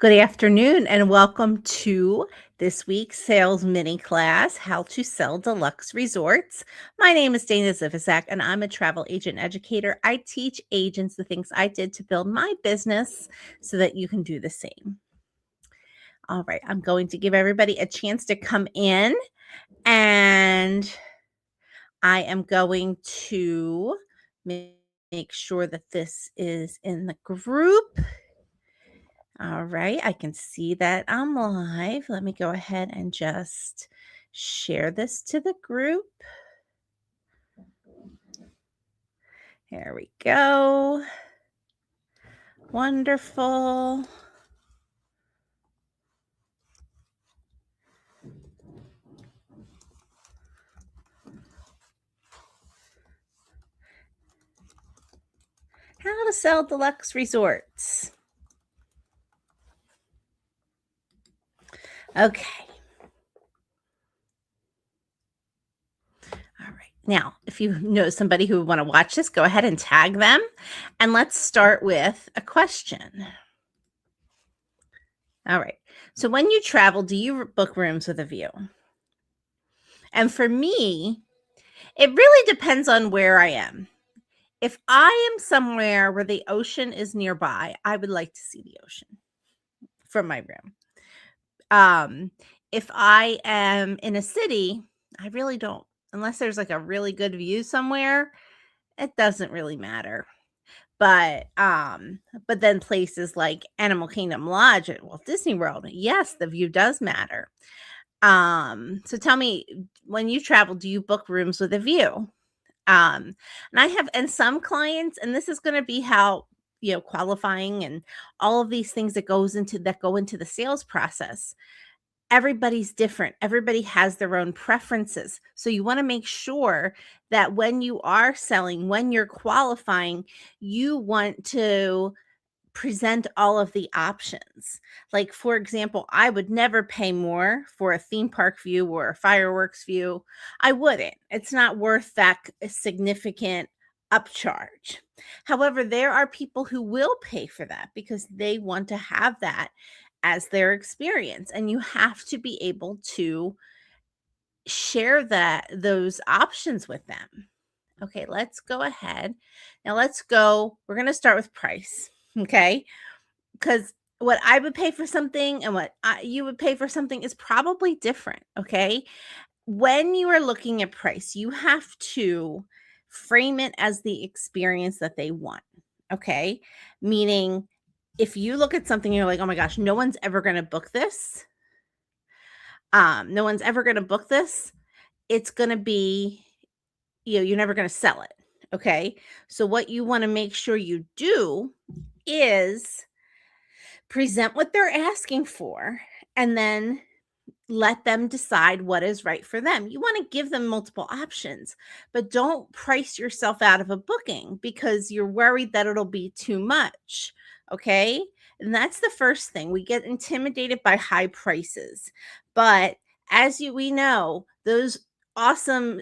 Good afternoon and welcome to this week's sales mini class, How to Sell Deluxe Resorts. My name is Dana Zivizak and I'm a travel agent educator. I teach agents the things I did to build my business so that you can do the same. All right, I'm going to give everybody a chance to come in and I am going to make sure that this is in the group. All right, I can see that I'm live. Let me go ahead and just share this to the group. There we go. Wonderful. How to sell deluxe resorts. Okay. All right. Now, if you know somebody who would want to watch this, go ahead and tag them. And let's start with a question. All right. So when you travel, do you book rooms with a view? And for me, it really depends on where I am. If I am somewhere where the ocean is nearby, I would like to see the ocean from my room. If I am in a city, I really don't. Unless there's like a really good view somewhere, it doesn't really matter. But then places like Animal Kingdom Lodge at Walt Disney World, yes, the view does matter. So tell me, when you travel, do you book rooms with a view? And I have and some clients, and this is gonna be how, qualifying and all of these things that go into the sales process. Everybody's different. Everybody has their own preferences. So you wanna make sure that when you are selling, when you're qualifying, you want to present all of the options. Like, for example, I would never pay more for a theme park view or a fireworks view. I wouldn't. It's not worth that significant upcharge. However, there are people who will pay for that because they want to have that as their experience. And you have to be able to share those options with them. Okay, let's go ahead. Now we're going to start with price. Okay, because what I would pay for something and you would pay for something is probably different. Okay. When you are looking at price, you have to frame it as the experience that they want. Okay. Meaning, if you look at something, you're like, oh my gosh, no one's ever going to book this. No one's ever going to book this. It's going to be, you're never going to sell it. Okay. So, what you want to make sure you do is present what they're asking for and then let them decide what is right for them. You want to give them multiple options, but don't price yourself out of a booking because you're worried that it'll be too much. Okay. And that's the first thing. We get intimidated by high prices. But we know, those awesome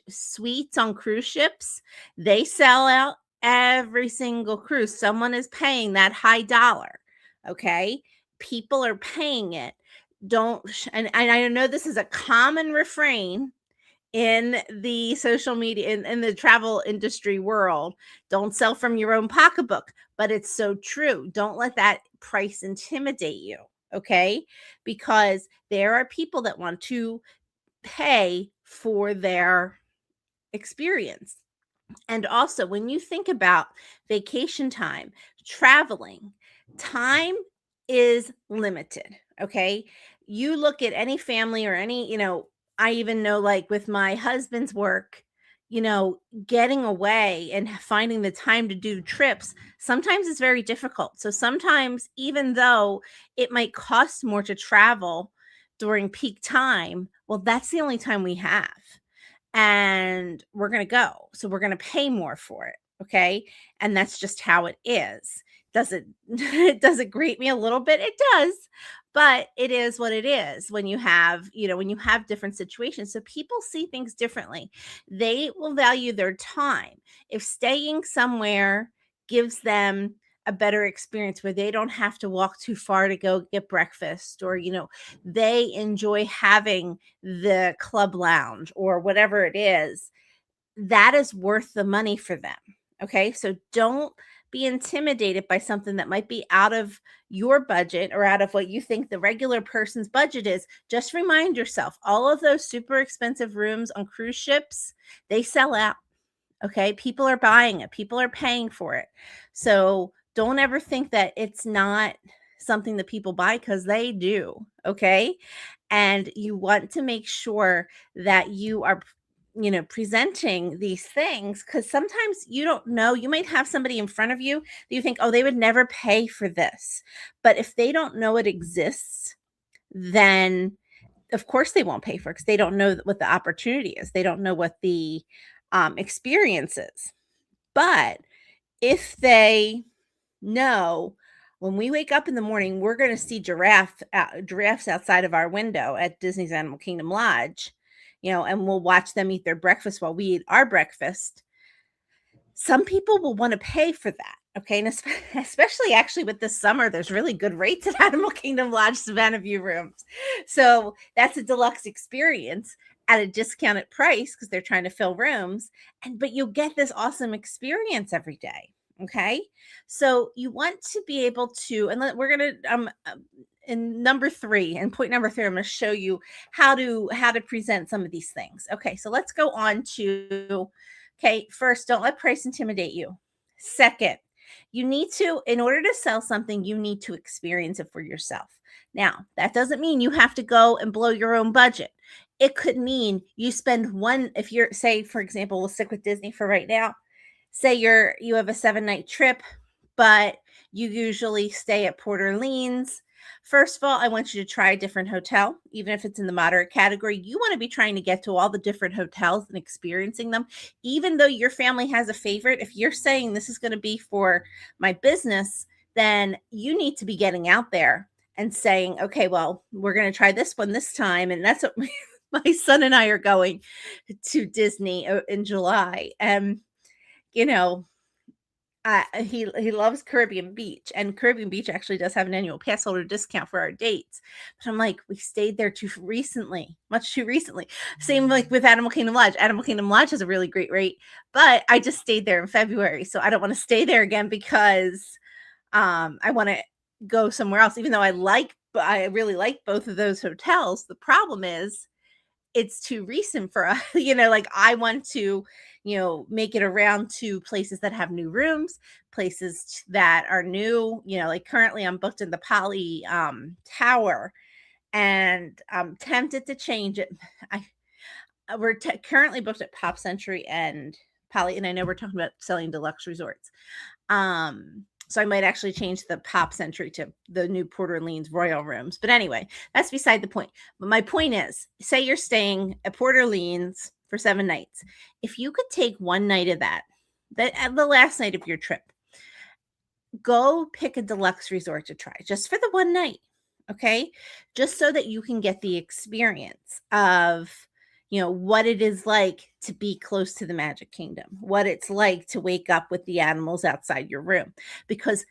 suites on cruise ships, they sell out every single cruise. Someone is paying that high dollar. Okay. People are paying it. And I know this is a common refrain in the social media in the travel industry world. Don't sell from your own pocketbook, but it's so true. Don't let that price intimidate you. Okay. Because there are people that want to pay for their experience. And also, when you think about vacation time, traveling, time is limited. Okay. You look at any family or any, I even know, like with my husband's work, getting away and finding the time to do trips sometimes is very difficult. So sometimes, even though it might cost more to travel during peak time, well, that's the only time we have and we're going to go. So we're going to pay more for it. Okay. And that's just how it is. Does it grate me a little bit? It does, but it is what it is when you have, when you have different situations. So people see things differently. They will value their time. If staying somewhere gives them a better experience where they don't have to walk too far to go get breakfast, or they enjoy having the club lounge or whatever it is, that is worth the money for them. Okay, so don't be intimidated by something that might be out of your budget or out of what you think the regular person's budget is. Just remind yourself, all of those super expensive rooms on cruise ships, they sell out. Okay, people are buying it, people are paying for it. So don't ever think that it's not something that people buy, because they do. Okay, and you want to make sure that you are presenting these things, because sometimes you don't know, you might have somebody in front of you that you think, oh, they would never pay for this, but if they don't know it exists, then of course they won't pay for it, because they don't know what the opportunity is, they don't know what the experience is. But if they know, when we wake up in the morning, we're going to see giraffes outside of our window at Disney's Animal Kingdom Lodge, and we'll watch them eat their breakfast while we eat our breakfast. Some people will want to pay for that. Okay. And especially actually with this summer, there's really good rates at Animal Kingdom Lodge Savannah View rooms. So that's a deluxe experience at a discounted price, because they're trying to fill rooms. But you'll get this awesome experience every day. Okay. So you want to be able to, and we're going to, in number 3, and point number 3, I'm going to show you how to present some of these things. Okay. So let's go on to, okay, first, don't let price intimidate you. Second, you need to, in order to sell something, you need to experience it for yourself. Now, that doesn't mean you have to go and blow your own budget. It could mean you spend if you're, say, for example, we'll stick with Disney for right now. Say you have a 7-night trip, but you usually stay at Port Orleans. First of all, I want you to try a different hotel, even if it's in the moderate category. You want to be trying to get to all the different hotels and experiencing them. Even though your family has a favorite, if you're saying this is going to be for my business, then you need to be getting out there and saying, okay, well, we're going to try this one this time. And that's what my son and I are going to Disney in July. And, he loves Caribbean Beach, and Caribbean Beach actually does have an annual pass holder discount for our dates. But I'm like, we stayed there much too recently. Same like with Animal Kingdom Lodge. Animal Kingdom Lodge has a really great rate, but I just stayed there in February, so I don't want to stay there again, because I want to go somewhere else. Even though I really like both of those hotels, the problem is it's too recent for us. Like I want to, make it around to places that have new rooms, places that are new, like currently I'm booked in the Poly Tower, and I'm tempted to change it. We're currently booked at Pop Century and Poly, and I know we're talking about selling deluxe resorts. So I might actually change the Pop Century to the new Port Orleans Royal rooms. But anyway, that's beside the point. But my point is, say you're staying at Port Orleans for 7 nights. If you could take one night of that the last night of your trip, go pick a deluxe resort to try just for the one night. Okay. Just so that you can get the experience of, what it is like to be close to the Magic Kingdom, what it's like to wake up with the animals outside your room, because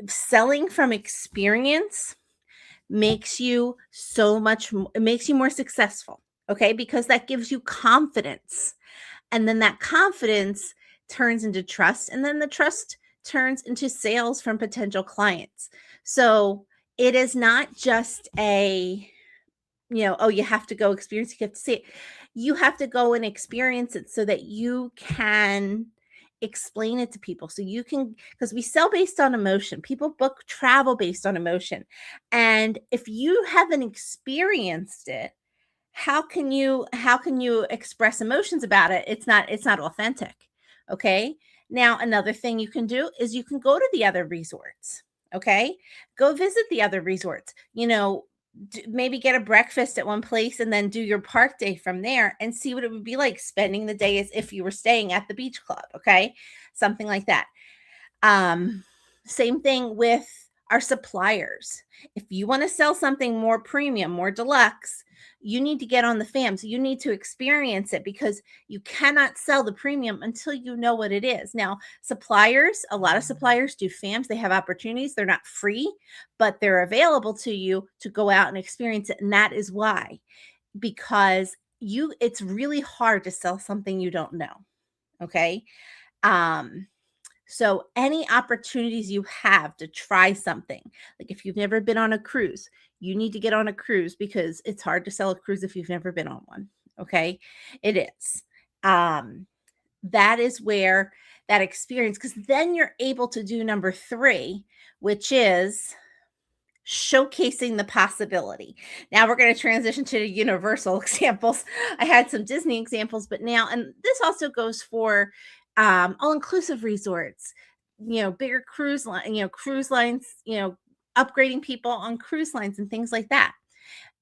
selling from experience makes you it makes you more successful. Okay. Because that gives you confidence. And then that confidence turns into trust. And then the trust turns into sales from potential clients. So it is not just oh, you have to go experience, you have to see it. You have to go and experience it so that you can explain it to people. So you can, because we sell based on emotion. People book travel based on emotion. And if you haven't experienced it, how can you express emotions about it? It's not authentic. Okay. Now, another thing you can do is you can go to the other resorts. Okay. Go visit the other resorts, maybe get a breakfast at one place and then do your park day from there, and see what it would be like spending the day as if you were staying at the beach club. Okay. Something like that. Same thing with our suppliers. If you want to sell something more premium, more deluxe, You need to get on the FAMs. You need to experience it because you cannot sell the premium until you know what it is. Now, suppliers, a lot of suppliers do FAMs. They have opportunities. They're not free, but they're available to you to go out and experience it. And that is why, because it's really hard to sell something you don't know. Okay. Um, so any opportunities you have to try something, like if you've never been on a cruise, you need to get on a cruise because it's hard to sell a cruise if you've never been on one. Okay. It is. Um, that is where that experience, because then you're able to do number three, which is showcasing the possibility. Now we're going to transition to the universal examples. I had some Disney examples, but now, and this also goes for all-inclusive resorts, bigger cruise lines, upgrading people on cruise lines and things like that.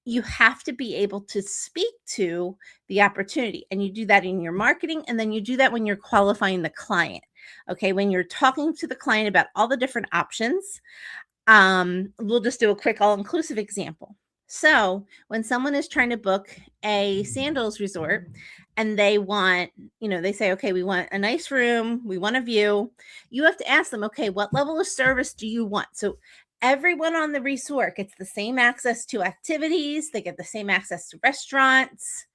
You have to be able to speak to the opportunity, and you do that in your marketing, and then you do that when you're qualifying the client. Okay, when you're talking to the client about all the different options. We'll just do a quick all-inclusive example. So when someone is trying to book a sandals resort and they want, they say, okay, we want a nice room, we want a view. You have to ask them, okay, what level of service do you want? So everyone on the resort gets the same access to activities, they get the same access to restaurants.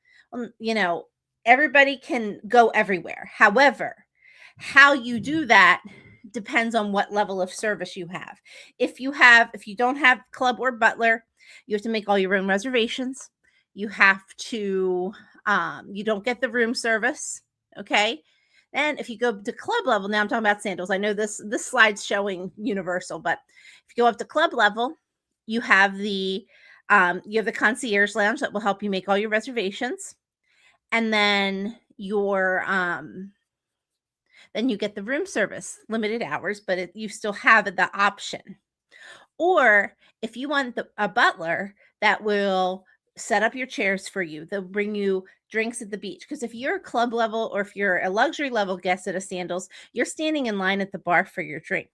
Everybody can go everywhere. However, how you do that depends on what level of service you have. If you don't have club or butler, you have to make all your own reservations. You have to you don't get the room service. Okay. And if you go to club level, now I'm talking about sandals. I know this slide's showing universal, but if you go up to club level, you have the concierge lounge that will help you make all your reservations. And then then you get the room service, limited hours, but you still have the option. Or if you want a butler that will set up your chairs for you, they'll bring you drinks at the beach. Because if you're a club level or if you're a luxury level guest at a Sandals, you're standing in line at the bar for your drink.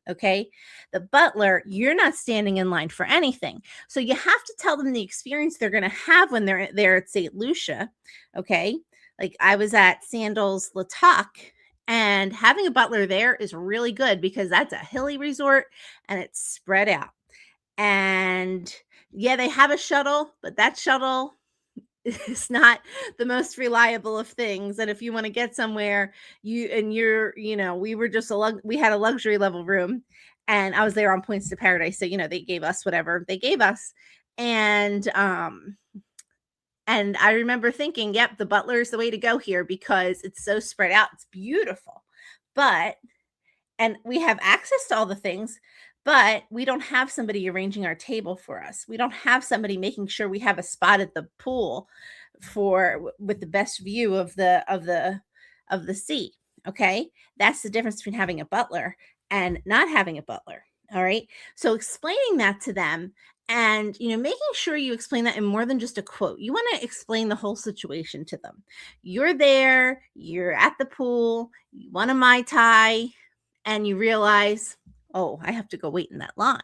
Okay. The butler, you're not standing in line for anything. So you have to tell them the experience they're going to have when they're there at St. Lucia. Okay. Like I was at Sandals La Toc, and having a butler there is really good because that's a hilly resort and it's spread out. And yeah, they have a shuttle, but that shuttle is not the most reliable of things. And if you want to get somewhere, we had a luxury level room, and I was there on Points to Paradise. So, they gave us whatever they gave us. And I remember thinking, yep, the butler is the way to go here because it's so spread out. It's beautiful. And we have access to all the things, but we don't have somebody arranging our table for us. We don't have somebody making sure we have a spot at the pool with the best view of the sea. Okay. That's the difference between having a butler and not having a butler. All right. So explaining that to them, and making sure you explain that in more than just a quote. You want to explain the whole situation to them. You're there, you're at the pool, you want a Mai Tai, and you realize, oh, I have to go wait in that line.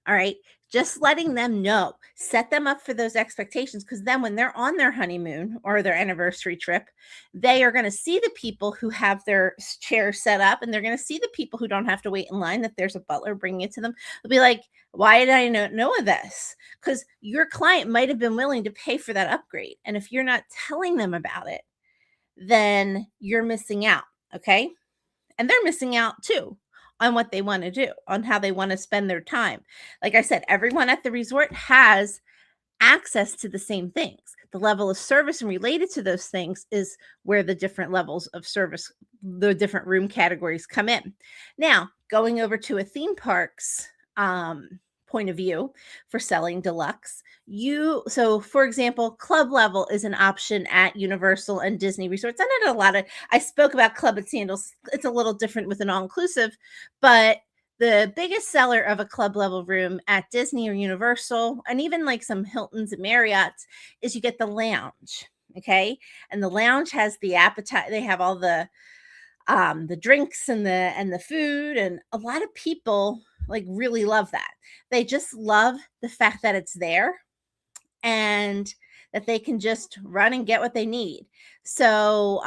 All right. Just letting them know, set them up for those expectations, because then when they're on their honeymoon or their anniversary trip, they are going to see the people who have their chairs set up, and they're going to see the people who don't have to wait in line, that there's a butler bringing it to them. They'll be like, why did I not know of this? Because your client might have been willing to pay for that upgrade. And if you're not telling them about it, then you're missing out. Okay. And they're missing out too on what they want to do, on how they want to spend their time. Like I said, everyone at the resort has access to the same things. The level of service and related to those things is where the different levels of service, the different room categories come in. Now, going over to a theme park's point of view for selling deluxe, so for example, club level is an option at Universal and Disney resorts. I spoke about club at Sandals. It's a little different with an all-inclusive, but the biggest seller of a club level room at Disney or Universal, and even like some Hiltons and Marriott's, is you get the lounge. Okay. And the lounge has the appetite. They have all the drinks and the food, and a lot of people like really love that. They just love the fact that it's there, and that they can just run and get what they need. So,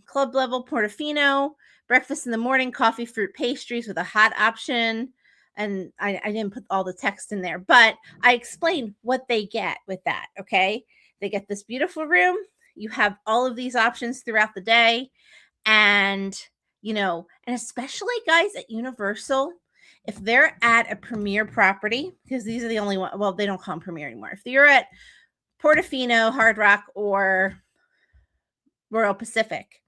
club level Portofino, breakfast in the morning, coffee, fruit, pastries with a hot option. And I didn't put all the text in there, but I explained what they get with that. Okay. They get this beautiful room. You have all of these options throughout the day. And, and especially guys at Universal, if they're at a premier property, because these are the only one, well, they don't call them premier anymore. If you're at Portofino, Hard Rock, or Royal Pacific,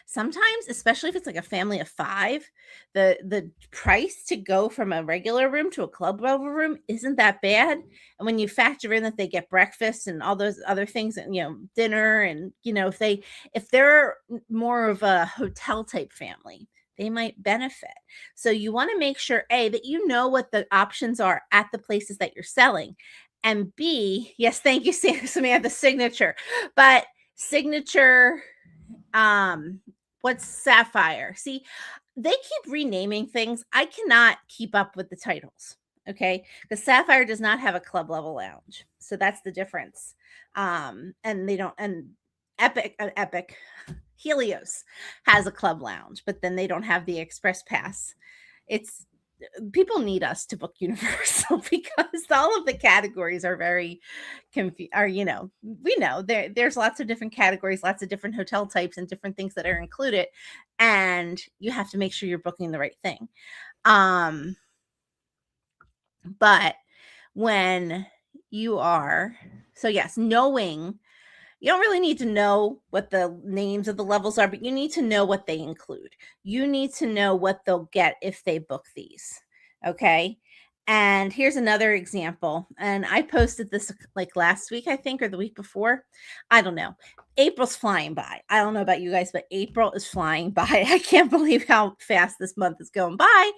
sometimes, especially if it's like a family of 5, the price to go from a regular room to a club level room isn't that bad. And when you factor in that they get breakfast and all those other things, and dinner, and if they're more of a hotel type family, they might benefit. So you want to make sure, A, that you know what the options are at the places that you're selling, and B, yes, thank you, Samantha, signature. But signature, what's Sapphire? See, they keep renaming things. I cannot keep up with the titles. Okay, because Sapphire does not have a club level lounge, so that's the difference. And they don't. And Epic Helios has a club lounge, but then they don't have the express pass. It's People need us to book Universal because all of the categories are very confused. We know there's lots of different categories, lots of different hotel types, and different things that are included, and you have to make sure you're booking the right thing. But when you are, so yes, knowing, you don't really need to know what the names of the levels are, but you need to know what they include. You need to know what they'll get if they book these. Okay. And here's another example. And I posted this like last week, I think, or the week before. I don't know. April's flying by. I don't know about you guys, but April is flying by. I can't believe how fast this month is going by.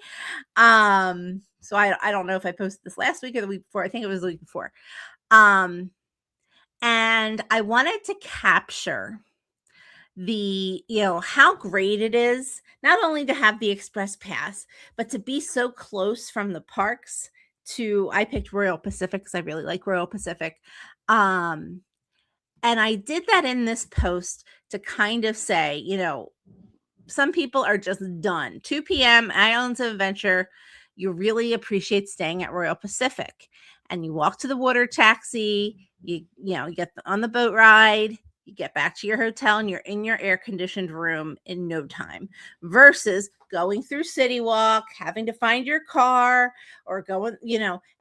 So I don't know if I posted this last week or the week before. I think it was the week before. And I wanted to capture how great it is, not only to have the express pass, but to be so close from the parks I picked Royal Pacific because I really like Royal Pacific. And I did that in this post to kind of say, some people are just done. 2 p.m. Islands of Adventure. You really appreciate staying at Royal Pacific, and you walk to the water taxi. You get on the boat ride. You get back to your hotel, and you're in your air conditioned room in no time. Versus going through City Walk, having to find your car, or going,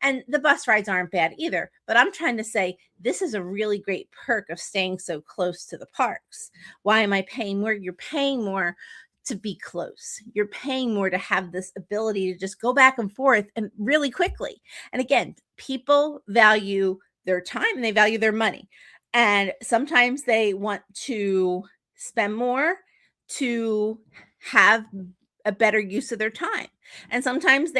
and the bus rides aren't bad either. But I'm trying to say this is a really great perk of staying so close to the parks. Why am I paying more? You're paying more to be close. You're paying more to have this ability to just go back and forth and really quickly. And again, people value their time and they value their money. And sometimes they want to spend more to have a better use of their time. And sometimes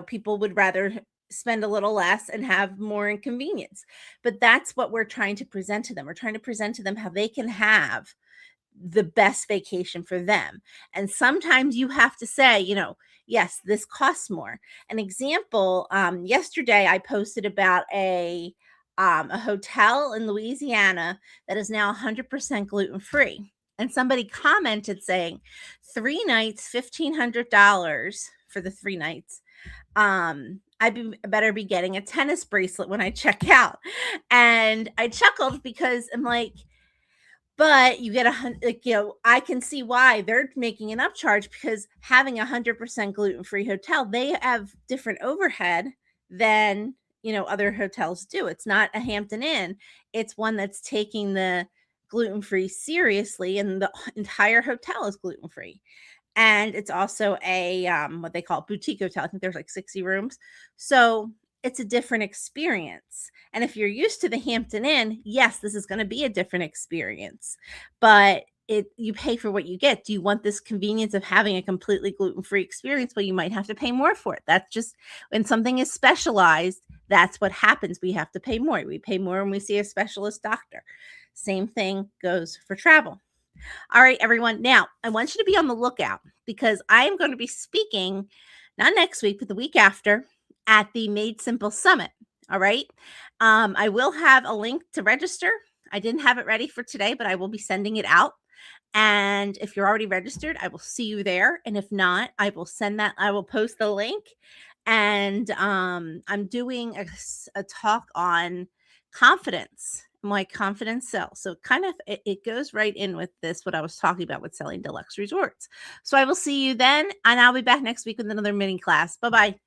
people would rather spend a little less and have more inconvenience. But that's what we're trying to present to them. We're trying to present to them how they can have the best vacation for them. And sometimes you have to say, yes, this costs more. An example, yesterday I posted about a hotel in Louisiana that is now 100% gluten-free. And somebody commented saying 3 nights, $1,500 for the 3 nights. Better be getting a tennis bracelet when I check out. And I chuckled because I'm like, but you get I can see why they're making an upcharge, because having 100% gluten-free hotel, they have different overhead than, other hotels do. It's not a Hampton Inn. It's one that's taking the gluten-free seriously, and the entire hotel is gluten-free. And it's also a, what they call boutique hotel. I think there's like 60 rooms. So it's a different experience. And if you're used to the Hampton Inn, yes, this is going to be a different experience, but you pay for what you get. Do you want this convenience of having a completely gluten-free experience? Well, you might have to pay more for it. That's just when something is specialized, that's what happens. We have to pay more. We pay more when we see a specialist doctor. Same thing goes for travel. All right, everyone. Now, I want you to be on the lookout, because I am going to be speaking, not next week, but the week after, at the Made Simple Summit. All right. I will have a link to register I didn't have it ready for today, but I will be sending it out. And if you're already registered, I will see you there. And if not, I will post the link. And I'm doing a talk on confidence, my confidence sell. So kind of it goes right in with this, what I was talking about with selling deluxe resorts. So I will see you then. And I'll be back next week with another mini class. Bye bye.